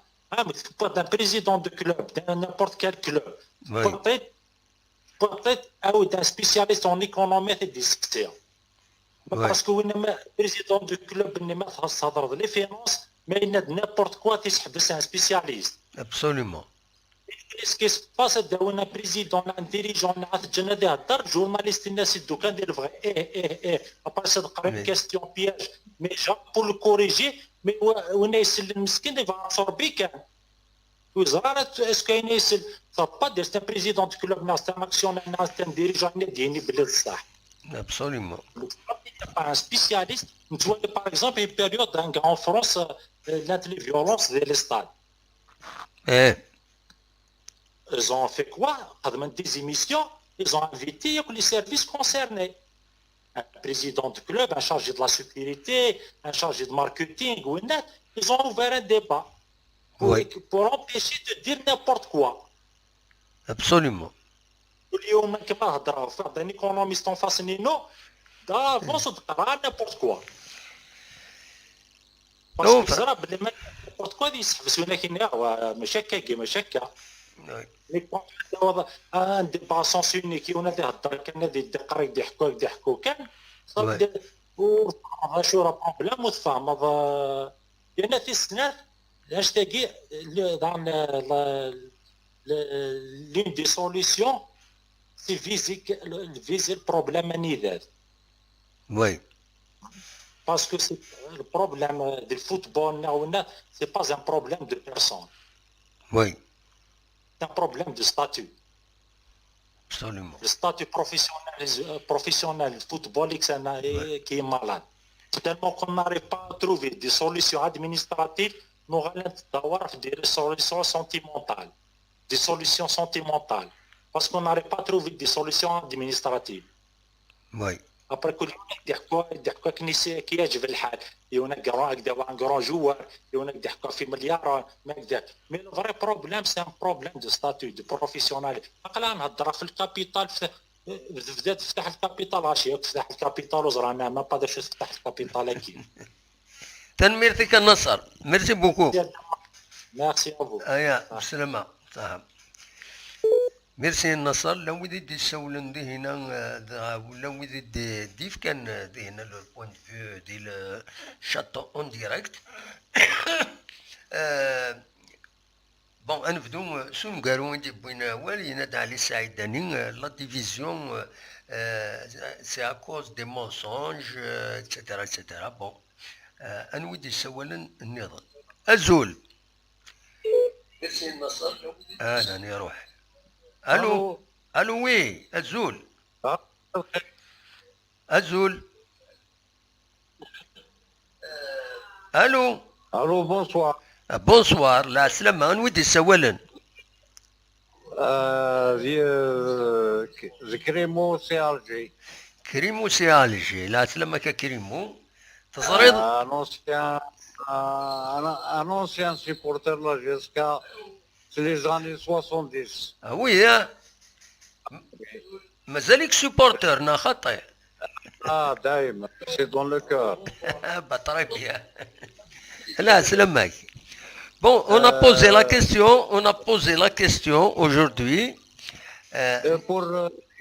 [SPEAKER 3] D'un président de club, d'un n'importe quel club.
[SPEAKER 1] Oui.
[SPEAKER 3] Peut-être d'un spécialiste en économie et discussion. Parce que le président du club n'est les finances, mais il n'a n'importe quoi, c'est un spécialiste.
[SPEAKER 1] Absolument.
[SPEAKER 3] Ce qui se passe, c'est un président, un dirigeant, un journaliste, il vrai. Après, c'est une question piège. Mais pour le corriger, mais on est le miskin, il va absorber. Est-ce qu'il ne pas c'est un président du club, c'est un actionnaire, c'est un dirigeant, il est
[SPEAKER 1] Absolument.
[SPEAKER 3] Un spécialiste, par exemple, une période en France, la violence des stades. Ils ont fait quoi? Des émissions, ils ont invité les services concernés. Un président du club, un chargé de la sécurité, un chargé de marketing, ils ont ouvert un débat pour empêcher de dire n'importe quoi.
[SPEAKER 1] Absolument.
[SPEAKER 3] اليوم كما هضروا في un économiste en face نينو d'avance تقرا n'importe quoi. باسكو بزاف بلي ما n'importe quoi يسحبس ولكن ماشي هكا ماشي هكا. ان ديبا سونس يونيك ولا تهضر كان يدقر يضحكوا كان صافي شو راه بروبليم وتفهم هذا لان في السنات اش تاقي dans l'une des solutions c'est viser le problème anidad.
[SPEAKER 1] Oui.
[SPEAKER 3] Parce que c'est le problème du football c'est pas un problème de personne.
[SPEAKER 1] Oui.
[SPEAKER 3] C'est un problème de statut.
[SPEAKER 1] Absolument.
[SPEAKER 3] Le statut professionnel footballique qui est malade. Tellement qu'on n'arrive pas à trouver des solutions administratives, nous allons des solutions sentimentales. Des solutions sentimentales. Parce qu'on n'arrive pas à trouver des solutions administratives.
[SPEAKER 1] Oui.
[SPEAKER 3] Après كل يضحكوا كي يعجب الحال يونك ان غران جوار يونك يضحكوا في مليار ما كذا مي لو فري بروبليم سي ان بروبليم دو ستاتيو دو بروفيسيونال عقلا نهضر في الكابيتال بدات تفتح الكابيتال غاشي تفتح الكابيتال وزرانا ما قادرش تفتح الكابيتال اكيد
[SPEAKER 1] تنميرتك النصر ميرسي بوكو
[SPEAKER 3] ميرسي ابو
[SPEAKER 1] بالسلامة صاحب ميرسي النصر لو ودي دي سولن دي هنا ولا ودي ديف كان دي هنا لو بوينت فيو دي الشاتو اون ديريكت بون نبدو شنو قالوا عندي بوين والي نادى علي سعيد داني لا ديفيزيون سي ا كوز دي مونسونج اتسيتيرا اتسيتيرا بون انا ودي سولن النظام ازول ميرسي النصر اهلا يا روح الو الو وي ازول ازول الو
[SPEAKER 4] الو بونسوار.
[SPEAKER 1] بونسوار لا سلامة نودي سوالن
[SPEAKER 4] كريمو سي الجي.
[SPEAKER 1] كريمو سي الجي لا سلامة كريمو تصريض
[SPEAKER 4] ان اونسيان سيبورتر لا جيسكا في لي زاني 70.
[SPEAKER 1] وي مازالك سوبورتر خطي
[SPEAKER 4] دايما سي دون لو كور.
[SPEAKER 1] très bien. لا سلامك. Bon, on a posé la question aujourd'hui.
[SPEAKER 4] Pour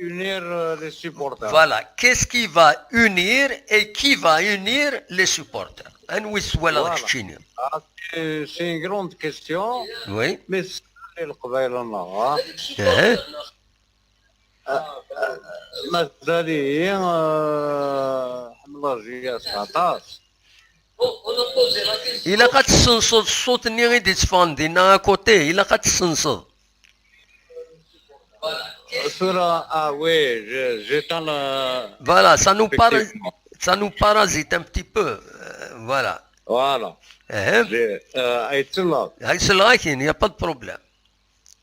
[SPEAKER 4] unir les supporters.
[SPEAKER 1] Voilà, qu'est-ce qui va unir et qui va unir les supporters?
[SPEAKER 4] Voilà. C'est une grande question.
[SPEAKER 1] Oui.
[SPEAKER 4] Mais c'est le قبائل النهار. مثالي حمل جياس 19.
[SPEAKER 1] إلا قتسنصد الصوت اللي غادي تفاندينا كوتي إلا قتسنصد.
[SPEAKER 4] Oui, j'éteins le...
[SPEAKER 1] Voilà, ça nous parasite un petit peu. Voilà.
[SPEAKER 4] Voilà.
[SPEAKER 1] C'est là qu'il n'y a pas de problème.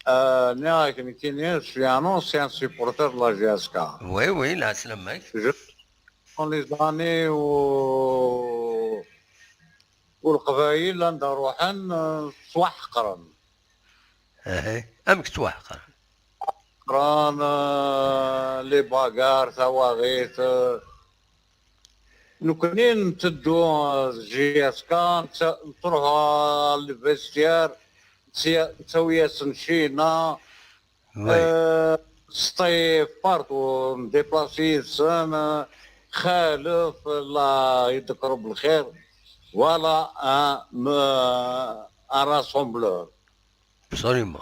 [SPEAKER 4] Je suis un ancien supporter de la GSK.
[SPEAKER 1] Oui, là, c'est le mec.
[SPEAKER 4] Dans les années où القبائل عندها روحن توحقرن.
[SPEAKER 1] أمك توحقرن.
[SPEAKER 4] قران لي باغار ثواغيت نكونين تدو جي اس كا نروحوا للفيستير نسوي سنشينا سطيف بارتو نديبلاسي سن خالف الله يذكره بالخير ولا ان راسومبلور.
[SPEAKER 1] Absolument.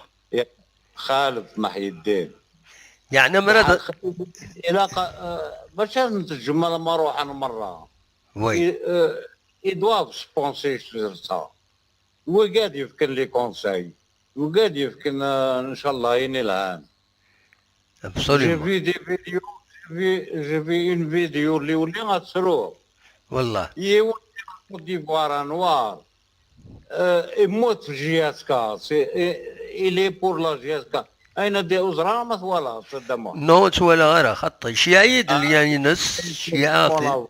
[SPEAKER 4] خالد محي الدين.
[SPEAKER 1] يعني مرة
[SPEAKER 4] باش نترجم لما نروح انا مره.
[SPEAKER 1] وي.
[SPEAKER 4] يدواب سبونسي sur ça. وقاعد يفكر لي كونساي وقاعد يفكر ان شاء الله ينيلها.
[SPEAKER 1] Absolument.
[SPEAKER 4] J'ai vu une vidéo اللي ولي غتسرو.
[SPEAKER 1] والله.
[SPEAKER 4] يولي ديفوار نوار. يموت في جي اس كا. il est pour la GSK. أين دي أزرار مثولا صدموا.
[SPEAKER 1] نو تولى غير خطي شيعيد اللي يعني نس شيعاتي.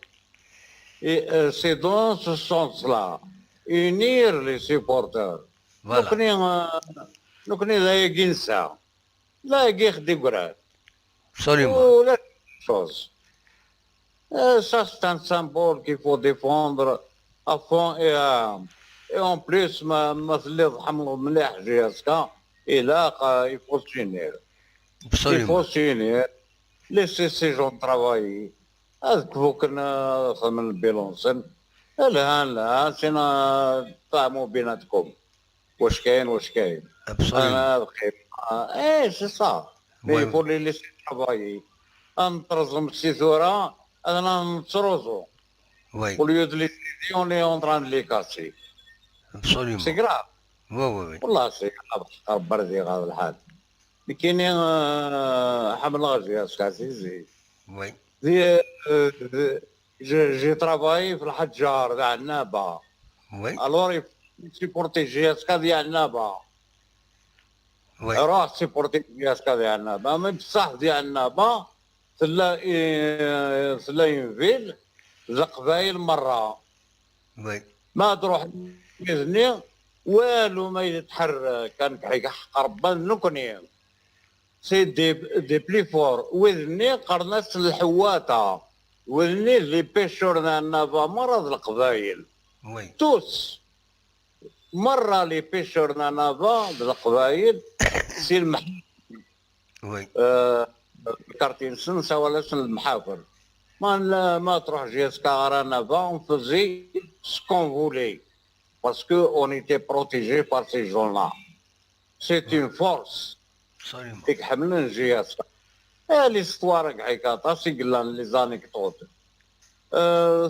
[SPEAKER 4] C'est dans ce sens-là. Unir les supporters.
[SPEAKER 1] Voilà.
[SPEAKER 4] نكوني لا ينسى. لا يخدي قراد.
[SPEAKER 1] Absolument.
[SPEAKER 4] La chose. Ça c'est un symbole qu'il faut défendre à fond et à... Et en plus, مثل حمل مليح جياسكا إلا il faut s'unir. Il faut s'unir. Laisser ces gens travailler. هذاك فوق نخدم البيلونسن. الهان سينا فهموا بيناتكم. واش كاين. أنا بخير. سي صا. Mais il faut les laisser travailler. نترزم السيثورة أنا نتروزو. Au lieu de les aider, on est en train de les casser.
[SPEAKER 1] Absolument.
[SPEAKER 4] C'est grave.
[SPEAKER 1] Oui.
[SPEAKER 4] والله سي grave بردي هذا الحال. كاينين حمل غازي اسكاسي.
[SPEAKER 1] Oui.
[SPEAKER 4] جي ترافاي في الحجار تاع النابا.
[SPEAKER 1] Oui.
[SPEAKER 4] الور سيبورتي جي اسكا ديال النابا.
[SPEAKER 1] Oui.
[SPEAKER 4] روح سيبورتي جي اسكا ديال النابا مي بصح ديال النابا سلا ينفيل زقبايل مرة.
[SPEAKER 1] Oui.
[SPEAKER 4] ما تروح بإذني والو ما يتحرك كان كيحق ربنا نكوني سي دي بلي فور وذني قرناس الحواته وذني لي بيشورنا نافا مرض القبايل
[SPEAKER 1] Oui.
[SPEAKER 4] توس مرة لي بيشورنا نافا القبايل سي المحل
[SPEAKER 1] وي
[SPEAKER 4] الكارتين سنسا ولا سن المحافل ما تروح جيسكا رانا فا اون فوزي سكون فولي باسكو اون ايتي بروتيجي بار سي جون لا سي اون فورس
[SPEAKER 1] ابسوليومون
[SPEAKER 4] ديك حملنا جياسكا لي ستوار كحيكاطا سي قلان لي زانيكدوت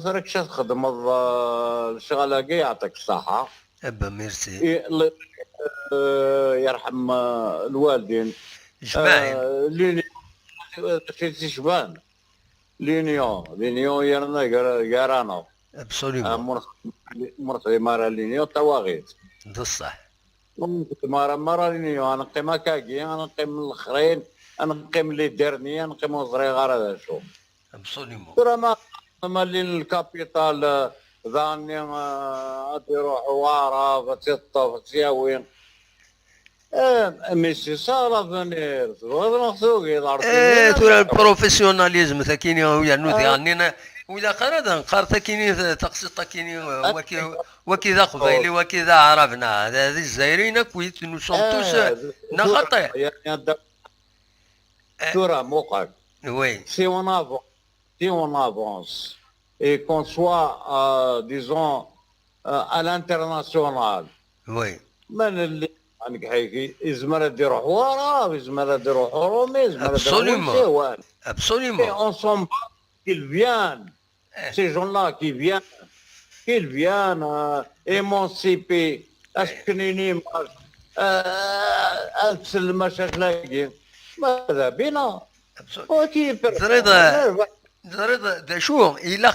[SPEAKER 4] راك شا تخدم الشغله كاع يعطيك الصحه
[SPEAKER 1] ابا ميرسي
[SPEAKER 4] يرحم الوالدين
[SPEAKER 1] جماعي
[SPEAKER 4] لونيون في شبان لونيون يرنا قرانا
[SPEAKER 1] ابسوليومون
[SPEAKER 4] مرتي مارا لونيون تواغيت
[SPEAKER 1] بصح
[SPEAKER 4] مارا لونيون انا نقيم كاكي انا نقيم الاخرين انا نقيم لي ديرني انا نقيم الصغير هذا شو
[SPEAKER 1] ابسوليومون
[SPEAKER 4] ترى ما لين الكابيتال ذاني تروح وارا فتطا فتساوين مي سي سا لافونير
[SPEAKER 1] ترى البروفيسيوناليزم تاكيني ويا نوذي عنينا وإذا قرأنا نقار تاكيني تقصد تاكيني وكذا قبيلي وكذا عرفنا هذه الجزائريين كويت نو سون توس نخطئ
[SPEAKER 4] ترى موقع
[SPEAKER 1] وي
[SPEAKER 4] si on avance et qu'on soit, disons, à l'international,
[SPEAKER 1] وي
[SPEAKER 4] من اللي عندك حيكي يزمر يروح ورا يزمر يروح رومي يزمر يروح
[SPEAKER 1] absolument
[SPEAKER 4] on s'en bat qu'ils viennent ces gens-là qu'ils viennent émanciper أسكنيني أكسل المشاكل ماذا بنا
[SPEAKER 1] il a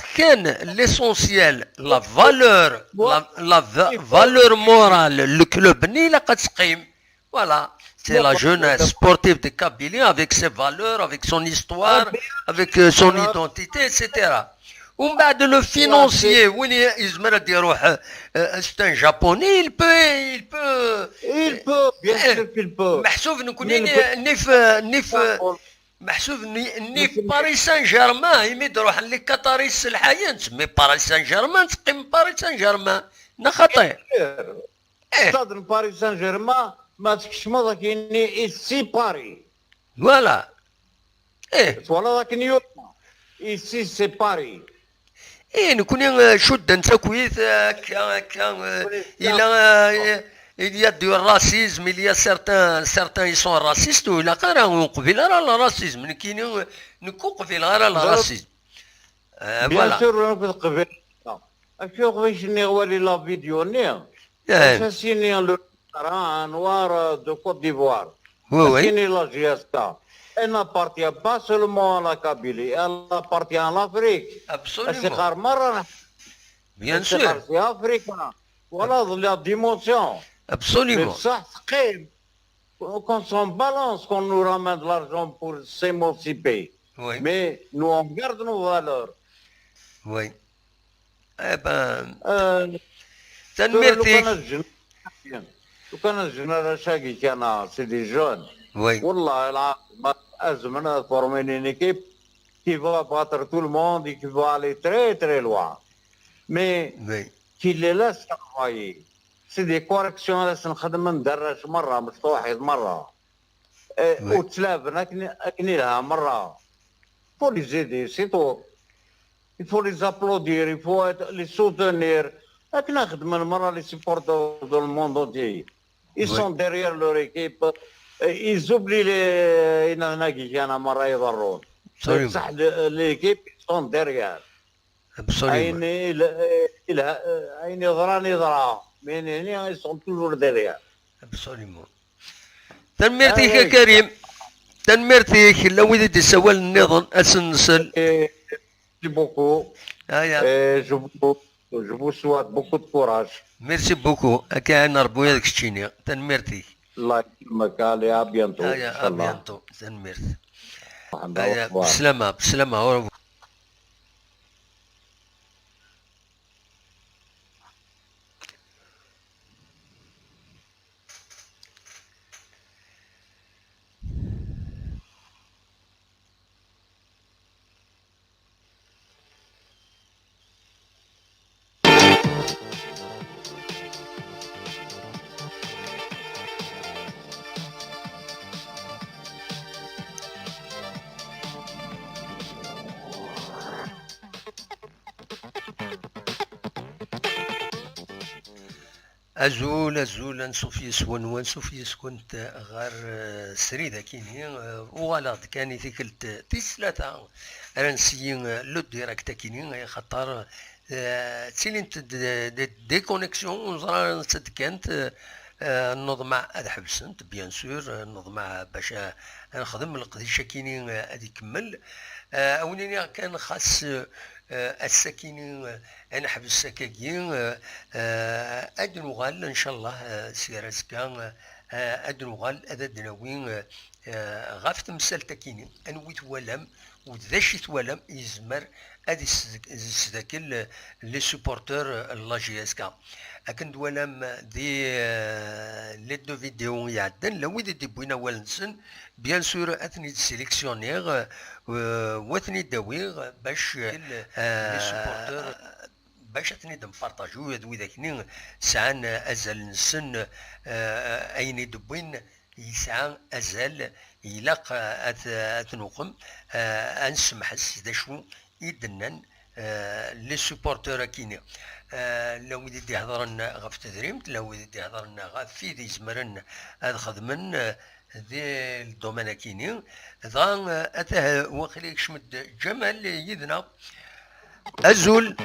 [SPEAKER 1] l'essentiel, la valeur morale, le club ni la قتقيم. Voilà, c'est la jeunesse sportive de Kabylie avec ses valeurs, avec son histoire, avec son identité, etc. ومن بعد le financier وين يزمر يروح c'est un japonais il peut
[SPEAKER 4] bien sûr qu'il peut
[SPEAKER 1] محسوب نكون نيف محسوب نيف باريس سان جيرمان يمد روح اللي كطاريس الحياة تسمي باريس سان جيرمان تقيم باريس سان جيرمان نخطي
[SPEAKER 4] صدر باريس سان جيرمان ما تكشمض كيني إيسي باري
[SPEAKER 1] فوالا
[SPEAKER 4] فوالا ذاك نيويورك إيسي سي باري
[SPEAKER 1] نكون شد انت كويس il y a du racisme, il y a certains ils sont racistes ولا قرا نقبل على الراسيزم كاين نقبل على الراسيزم
[SPEAKER 4] bien sûr نقبل شو غيش نغولي لا فيديو ني assassiné le noir de Côte d'Ivoire assassiné la GSK elle n'appartient pas seulement à la Kabylie elle appartient à l'Afrique
[SPEAKER 1] absolument
[SPEAKER 4] مرة
[SPEAKER 1] bien sûr
[SPEAKER 4] c'est Afrique voilà la dimension
[SPEAKER 1] absolument
[SPEAKER 4] ça qu'on s'en balance qu'on nous ramène de l'argent pour s'émanciper mais nous on garde nos valeurs
[SPEAKER 1] oui eh ben تنميرتك
[SPEAKER 4] لو كان الجنرال شاقي كان سيدي جون والله العظيم أزمنا فورمين une équipe qui va battre tout le monde et qui va aller très très loin mais qui les laisse travailler c'est des corrections لازم نخدم ندرج مرة مش واحد مرة وتلافنا أكني لها مرة faut les aider c'est tout il faut les applaudir il faut les soutenir لكن نخدم المرة les supporters dans le monde entier ils sont derrière leur équipe ils oublient les هنا كيجانا مرة يضرون صح l'équipe ils sont derrière عيني ضراني ضرا من هنا ils sont toujours derrière
[SPEAKER 1] absolument تنميرتك يا كريم تنميرتك لو إذا تسوى النظام أسنسل
[SPEAKER 4] beaucoup je vous souhaite beaucoup de courage
[SPEAKER 1] merci beaucoup أكان ربويا داك الشيني تنميرتك
[SPEAKER 4] الله يكرمك à bientôt
[SPEAKER 1] à bientôt تنميرت بسلامة أزول نشوف يسكن ونشوف يسكن غير سريدة كيني وغلط كاني ذيك تيسلاتا رانسي لو ديراكتا كيني خاطر تسيلين دي كونيكسيون زرا كانت نوض مع هذا حبسنت بيان سور نوض مع باش نخدم القضية كيني هادي كمل أولاني كان خاص الساكنين انا حبس السكاكين ادنوغال ان شاء الله سيراسكا ادنوغال ادا دناوين غاف تمثال تاكيني انويت ولم وذاش ولم يزمر ادي سداكل لي سوبورتور لا جي اس كا اكن ولم دي لي دو فيديو يعدن لو دي بوينا ولنسن بيان سور اثني سيليكسيونير وثني داوير باش لي سوبورتور باش اثني نبارطاجيو هذو ذاكني ساعان ازال نسن ايني دبوين يسعى ازال يلاق اثنوقم انسمح داشو يدنن لي سوبورتور كيني لو يدي هضرن غف تدريمت لو يدي هضرن غف في ذي زمرن هذا خدمن ذي الدومين كيني ذا أتاه وخليك شمد جمال يذنا أزول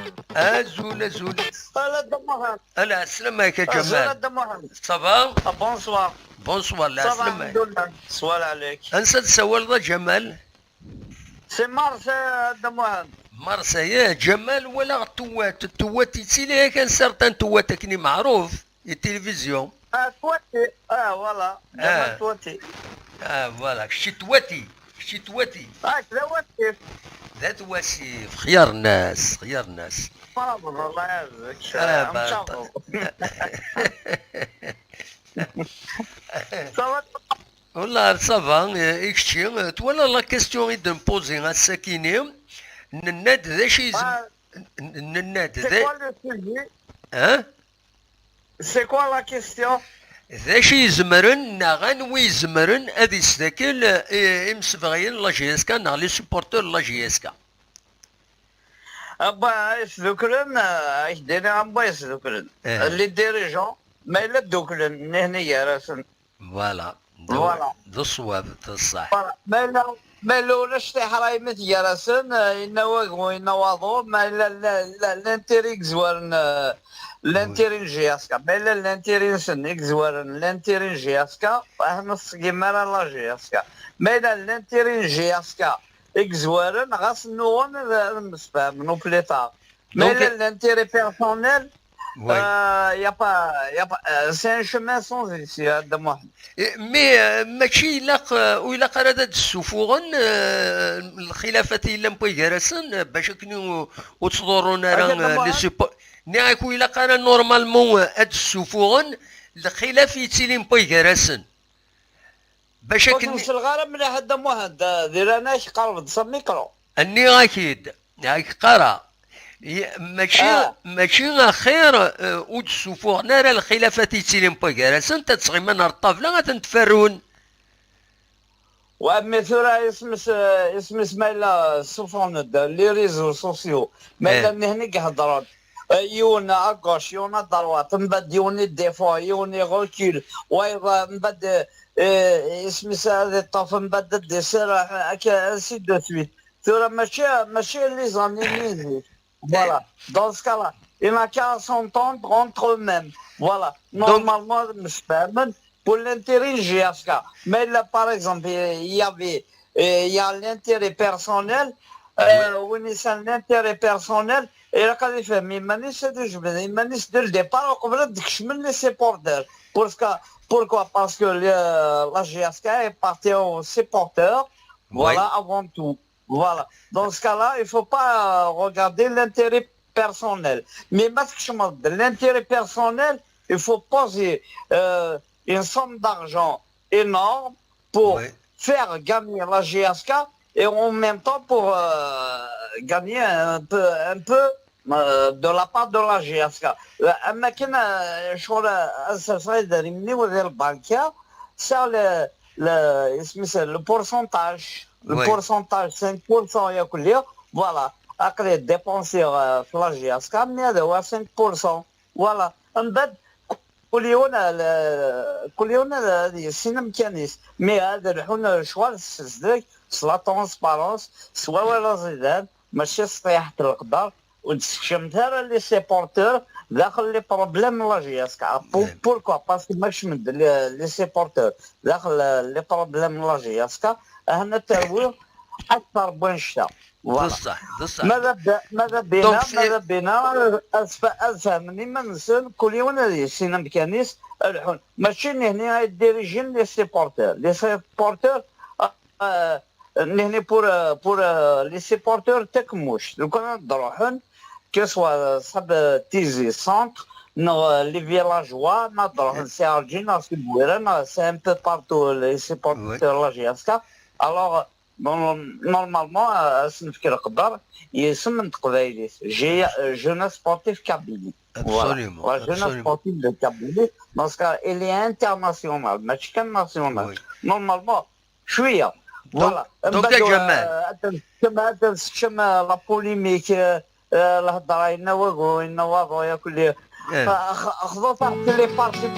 [SPEAKER 1] ألا السلامة يا جمال صباح
[SPEAKER 5] بونسوار
[SPEAKER 1] بونسوار لا السلامة
[SPEAKER 5] سوال عليك
[SPEAKER 1] أنسى تسول ذا جمال
[SPEAKER 5] سي مارسي دموهن
[SPEAKER 1] مرسى جمال ولا توات تيسيلي كان سرطان تواتكني معروف التلفزيون
[SPEAKER 5] تواتي فوالا جمال تواتي
[SPEAKER 1] فوالا شتواتي
[SPEAKER 5] كذا واتي
[SPEAKER 1] ذات واسيف خيار الناس
[SPEAKER 5] صابر الله يعزك مشاطر
[SPEAKER 1] والله صافا اكشتي تولا لا كيستيون يدن بوزي الساكيني الناد ذا شي الناد ذا
[SPEAKER 5] سي كوا لا كيستيون
[SPEAKER 1] ذا شي يزمرن ناغان ويزمرن هذي سداكل امسفغيين لا جي اس كا ناغ لي سوبورتور لا جي اس كا
[SPEAKER 5] ابا يسذكرن ايدينا ابا يسذكرن اللي ديريجون ما الا دوكلن هنيا راسن
[SPEAKER 1] فوالا ذا الصواب ذا الصح
[SPEAKER 5] ما لولاش تحراي مثل راسن ينواغو ينواضو ما لا لانتيريك زوارن لانتيرين جياسكا ما لا لانتيرين سنيك زوارن لانتيرين جياسكا احنا الصقيمة لا جياسكا ما لا لانتيرين جياسكا اكزوارن غاس نوون المسفام نو بليتا ما لا لانتيري بيرسونيل يا با سي ان شومان سون ايسي هذا واحد
[SPEAKER 1] مي ماشي ولا قرادة السفوغن الخلافات الا مبيكراسن باش كنو وتصدرون راه لي سوبو ناكو الا قرا نورمالمون هاد السفوغن الخلاف يتيلي مبيكراسن باش كنو
[SPEAKER 5] في الغرب من هذا واحد ديرناش قرب تص ميكرو
[SPEAKER 1] اني اكيد هاك قرا ماشي خير ود السفوغ نرى الخلافات يتيلي مبيكراسن تتصغي من الطفله غتنتفرون
[SPEAKER 5] ومثلا اسم اسماعيل سوفون لي ريزو سوسيو ما هنا يهضرون يونا اكوش يونا دروات من بعد يوني ديفو يوني غوكيل وايضا من بعد اسم هذا الطرف من بعد الديسير انسي دو سويت ثم ماشي لي زانيمي فوالا دون سكالا il n'a qu'à s'entendre entre eux-mêmes voilà normalement مش فاهمين pour l'intérêt GSK. Mais là, par exemple, il y a l'intérêt personnel, où c'est l'intérêt personnel, et là, quand il fait, mais il manisse dès le départ, on va dire que je me laisse supporter. Pourquoi? Parce que la GSK est partie au supporter, voilà, avant tout. Voilà. Dans ce cas-là, il ne faut pas regarder l'intérêt personnel. Mais l'intérêt personnel, il faut poser une somme d'argent énorme pour faire gagner la GSK et en même temps pour gagner un peu de la part de la GSK. Le pourcentage. Le pourcentage, 5%, voilà. Après dépenser la GSK, mais 5%. Voilà. كل يوم هذه السينما كانيس مي هذا الحون شوال السزدك سلا ترونسبارونس سوا ولا زيدان ماشي صياحة القدر وتسكشمتها لي سيبورتور داخل لي بروبليم لاجياسكا بوركوا باسكو ماكش من لي سيبورتور داخل لي بروبليم لاجياسكا هنا ترويح اكثر بوين شتا
[SPEAKER 1] بصح
[SPEAKER 5] ماذا بينا افهمني ما نسن كل يوم هذه السينما كانيس الحون ماشي هنا يديريجين لي سيبورتور نهني بور لي سيبورتور تكموش لو كان نروحون كسوا صاب تيزي سونتر نو لي فيلاجوا نروحون سيارجينا سي بويرنا سي ان بو بارتو لي سيبورتور لاجياسكا الوغ نورمالمون سنفكر قدر يسمى قبايلي جي جونا سبورتيف كابيلي
[SPEAKER 1] ابسوليومون
[SPEAKER 5] لا جونا سبورتيف دو كابيلي باسكو الي انترناسيونال ماشي كان ناسيونال نورمالمون شويه فوالا
[SPEAKER 1] دونك يا جمال
[SPEAKER 5] كما لا بوليميك الهضره ينوضوا يا كل خذوا تحت لي بارتي